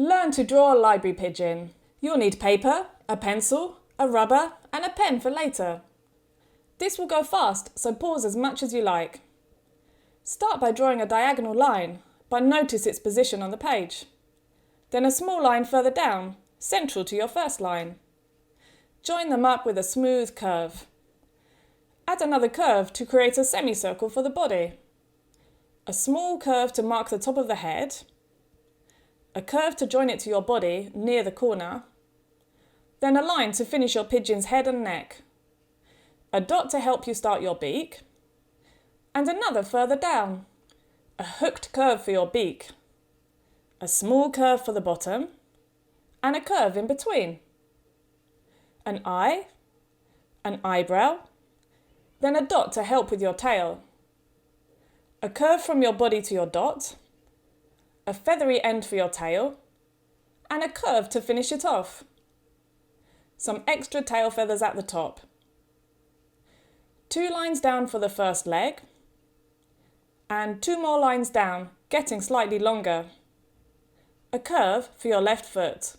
Learn to draw a library pigeon. You'll need paper, a pencil, a rubber and a pen for later. This will go fast, so pause as much as you like. Start by drawing a diagonal line, but notice its position on the page. Then a small line further down, central to your first line. Join them up with a smooth curve. Add another curve to create a semicircle for the body. A small curve to mark the top of the head. A curve to join it to your body near the corner. Then a line to finish your pigeon's head and neck. A dot to help you start your beak. And another further down. A hooked curve for your beak. A small curve for the bottom. And a curve in between. An eye. An eyebrow. Then a dot to help with your tail. A curve from your body to your dot. A feathery end for your tail. And a curve to finish it off. Some extra tail feathers at the top. 2 lines down for the first leg. And 2 more lines down, getting slightly longer. A curve for your left foot.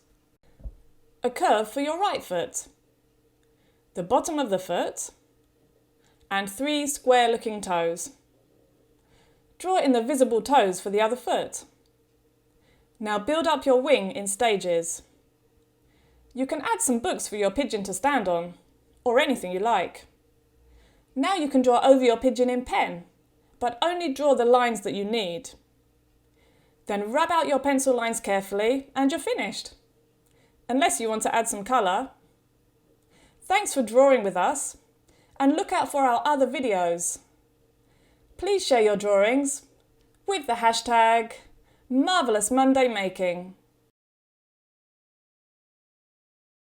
A curve for your right foot. The bottom of the foot. And 3 square-looking toes. Draw in the visible toes for the other foot. Now build up your wing in stages. You can add some books for your pigeon to stand on, or anything you like. Now you can draw over your pigeon in pen, but only draw the lines that you need. Then rub out your pencil lines carefully and you're finished. Unless you want to add some colour. Thanks for drawing with us, and look out for our other videos. Please share your drawings with the hashtag #MarvellousMondayMaking.